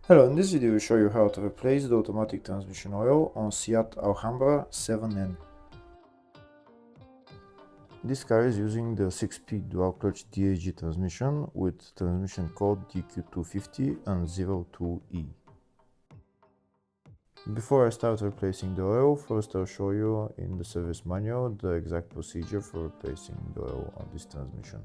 Hello, in this video we show you how to replace the automatic transmission oil on Seat Alhambra 7N. This car is using the 6-speed dual-clutch DSG transmission with transmission code DQ250 and 02E. Before I start replacing the oil, first I'll show you in the service manual the exact procedure for replacing the oil on this transmission.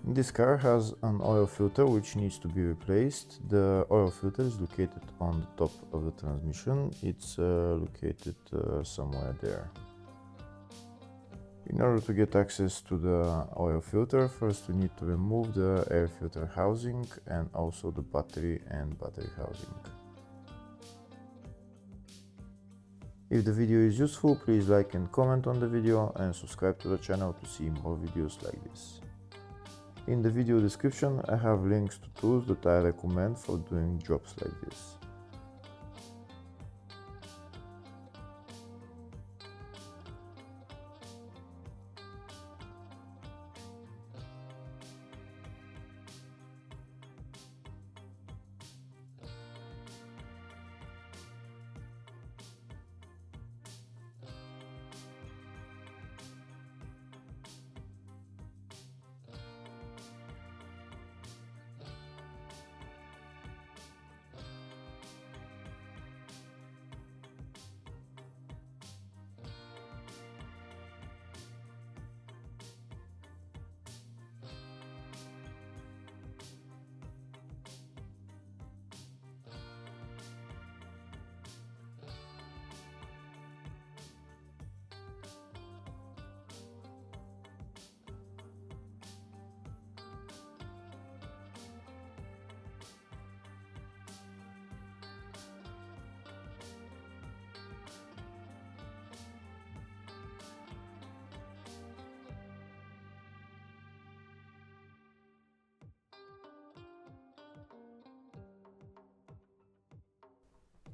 This car has an oil filter which needs to be replaced. The oil filter is located on the top of the transmission. It's located somewhere there. In order to get access to the oil filter, first we need to remove the air filter housing and also the battery and battery housing. If the video is useful, please like and comment on the video and subscribe to the channel to see more videos like this. In the video description I have links to tools that I recommend for doing jobs like this.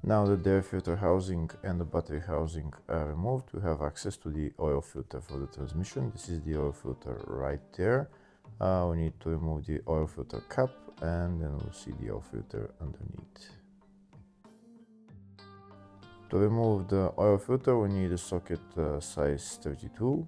Now that the air filter housing and the battery housing are removed, we have access to the oil filter for the transmission. This is the oil filter right there. We need to remove the oil filter cap and then we'll see the oil filter underneath. To remove the oil filter, we need a socket size 32.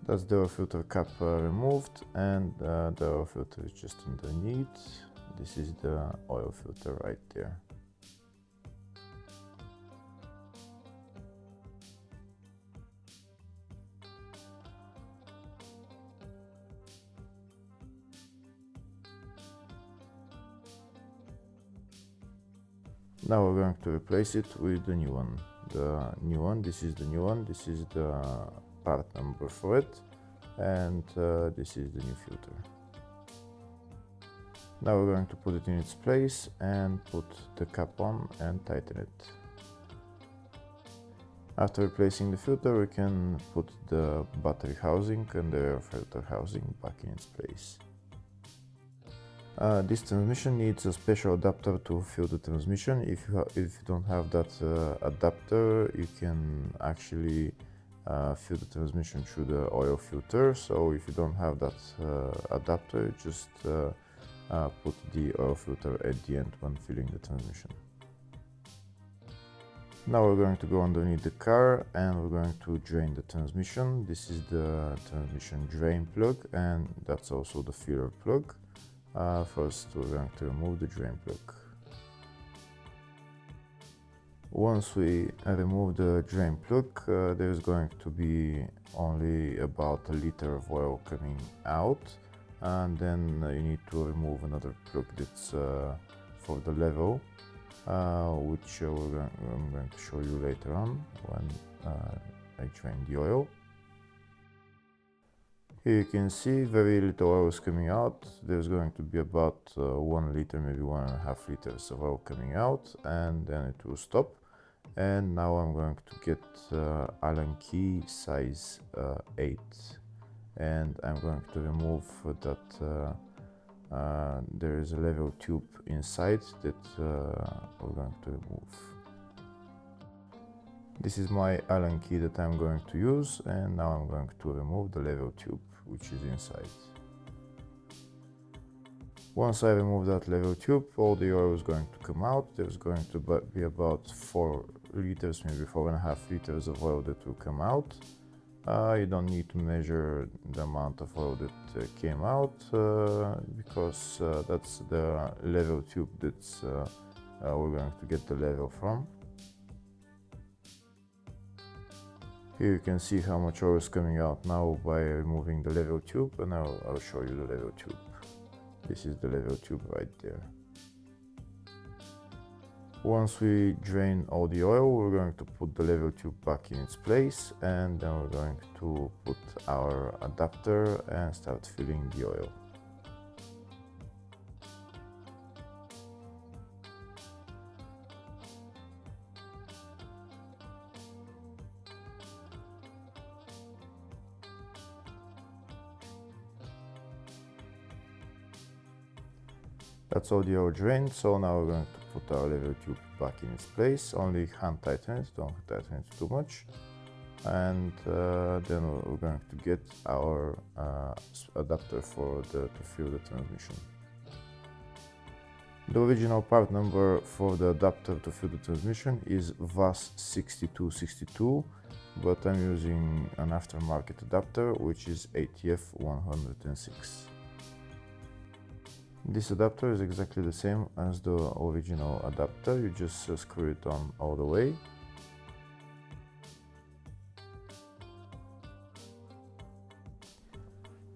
That's the oil filter cap removed, and the oil filter is just underneath. This is the oil filter right there. Now we're going to replace it with the new one. This is the new one, this is the part number for it, and this is the new filter. Now we're going to put it in its place and put the cap on and tighten it. After replacing the filter, we can put the battery housing and the air filter housing back in its place. This transmission needs a special adapter to fill the transmission. If you don't have that adapter, you can actually fill the transmission through the oil filter. So if you don't have that adapter, just put the oil filter at the end when filling the transmission. Now we're going to go underneath the car and we're going to drain the transmission. This is the transmission drain plug and that's also the filler plug. First we're going to remove the drain plug. Once we remove the drain plug, there's going to be only about a liter of oil coming out. and then you need to remove another plug that's for the level, which I'm going to show you later on when I drain the oil. Here you can see very little oil is coming out. There's going to be about 1 liter, maybe 1.5 liters of oil coming out, and then it will stop. And now I'm going to get Allen key size 8, and I'm going to remove that there is a level tube inside that we're going to remove. This is my Allen key that I'm going to use, and now I'm going to remove the level tube which is inside. Once I remove that level tube, all the oil is going to come out. There's going to be about 4 liters, maybe 4.5 liters of oil that will come out. You don't need to measure the amount of oil that came out because that's the level tube that's we're going to get the level from. Here you can see how much oil is coming out now by removing the level tube, and I'll show you the level tube. This is the level tube right there. Once we drain all the oil, we're going to put the level tube back in its place, and then we're going to put our adapter and start filling the oil. That's all the oil drained, so now we're going to put our level tube back in its place. Only hand tighten it, don't tighten it too much. And then we're going to get our adapter to fill the transmission. The original part number for the adapter to fill the transmission is VAS 6262, but I'm using an aftermarket adapter which is ATF 106. This adapter is exactly the same as the original adapter, you just screw it on all the way.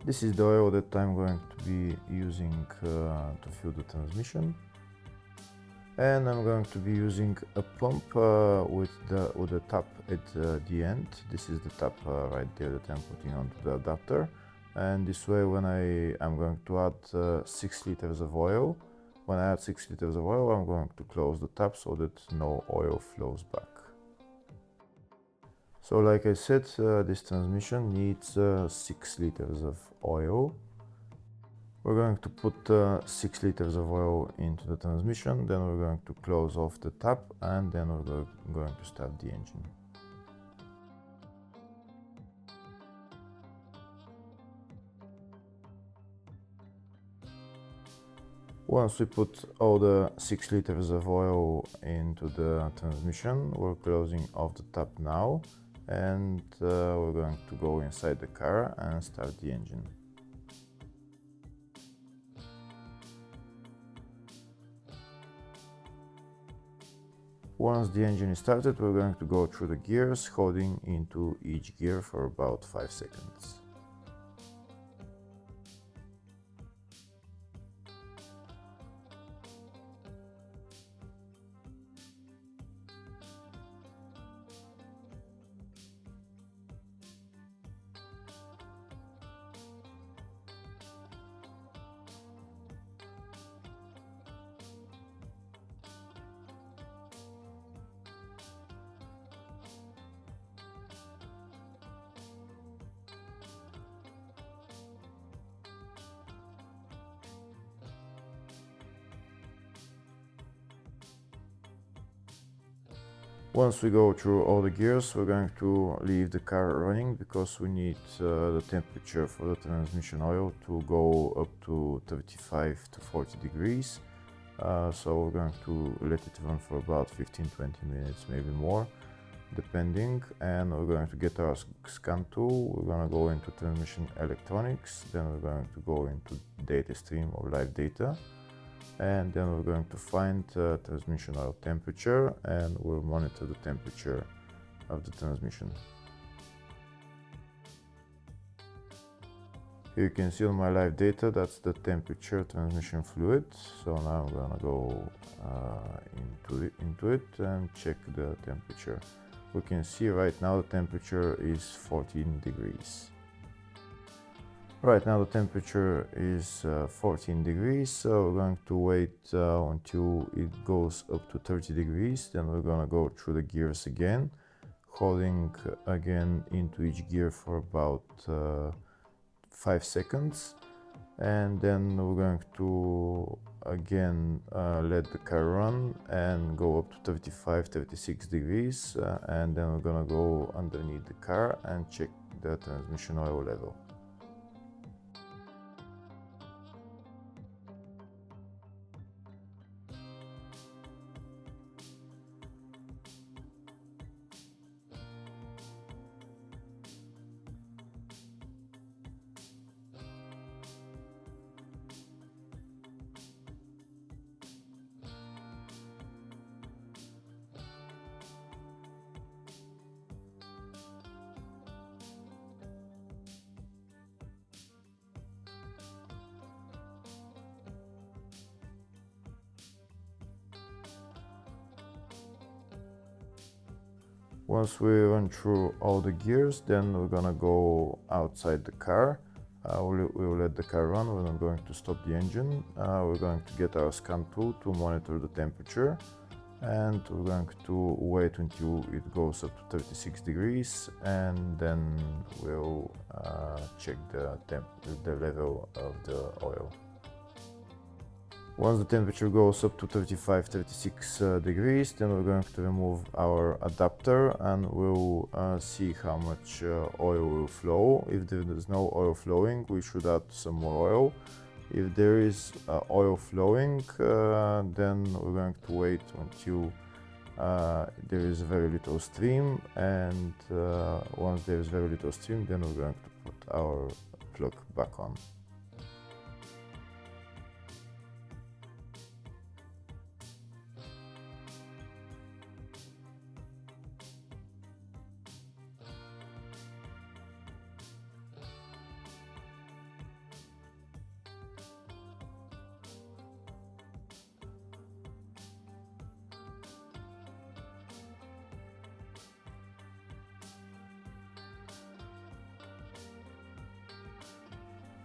This is the oil that I'm going to be using to fill the transmission. And I'm going to be using a pump with the tap at the end. This is the tap right there that I'm putting onto the adapter. And this way, when I'm going to add 6 liters of oil, when I add 6 liters of oil, I'm going to close the tap so that no oil flows back. So like I said, this transmission needs 6 liters of oil. We're going to put 6 liters of oil into the transmission, then we're going to close off the tap, and then we're going to start the engine. Once we put all the 6 liters of oil into the transmission, we're closing off the tap now, and we're going to go inside the car and start the engine. Once the engine is started, we're going to go through the gears, holding into each gear for about 5 seconds. Once we go through all the gears, we're going to leave the car running because we need the temperature for the transmission oil to go up to 35 to 40 degrees. So we're going to let it run for about 15-20 minutes, maybe more, depending. And we're going to get our scan tool. We're going to go into transmission electronics. Then we're going to go into data stream or live data. And then we're going to find transmission oil temperature, and we'll monitor the temperature of the transmission. Here you can see on my live data that's the temperature transmission fluid. So now I'm gonna go into it and check the temperature. We can see right now the temperature is 14 degrees. Right now the temperature is 14 degrees, so we're going to wait until it goes up to 30 degrees. Then we're gonna go through the gears again, holding again into each gear for about 5 seconds, and then we're going to again let the car run and go up to 35-36 degrees, and then we're gonna go underneath the car and check the transmission oil level. Once we run through all the gears, then we're gonna go outside the car. We'll let the car run. We're not going to stop the engine. We're going to get our scan tool to monitor the temperature, and we're going to wait until it goes up to 36 degrees, and then we'll check the level of the oil. Once the temperature goes up to 35-36 degrees, then we're going to remove our adapter and we'll see how much oil will flow. If there is no oil flowing, we should add some more oil. If there is oil flowing, then we're going to wait until there is very little stream, and once there is very little stream, then we're going to put our plug back on.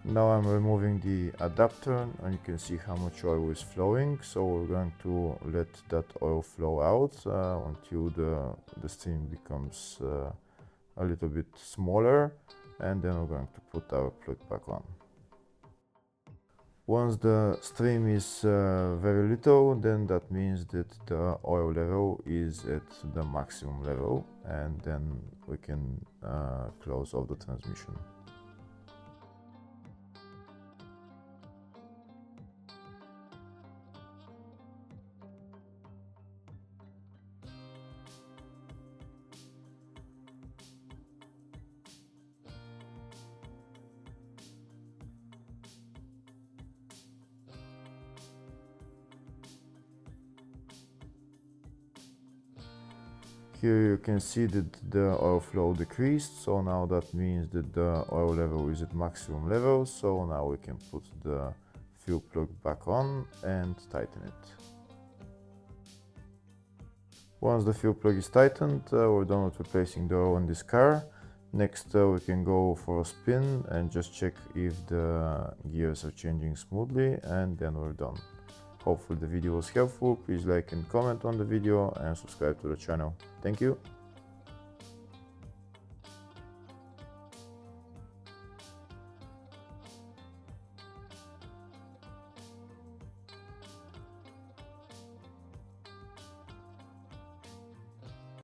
Now I'm removing the adapter and you can see how much oil is flowing. So we're going to let that oil flow out until the stream becomes a little bit smaller, and then we're going to put our plug back on. Once the stream is very little, then that means that the oil level is at the maximum level, and then we can close off the transmission. Here you can see that the oil flow decreased, so now that means that the oil level is at maximum level, so now we can put the fuel plug back on and tighten it. Once the fuel plug is tightened, we're done with replacing the oil in this car. Next we can go for a spin and just check if the gears are changing smoothly, and then we're done. Hopefully the video was helpful. Please like and comment on the video and subscribe to the channel. Thank you.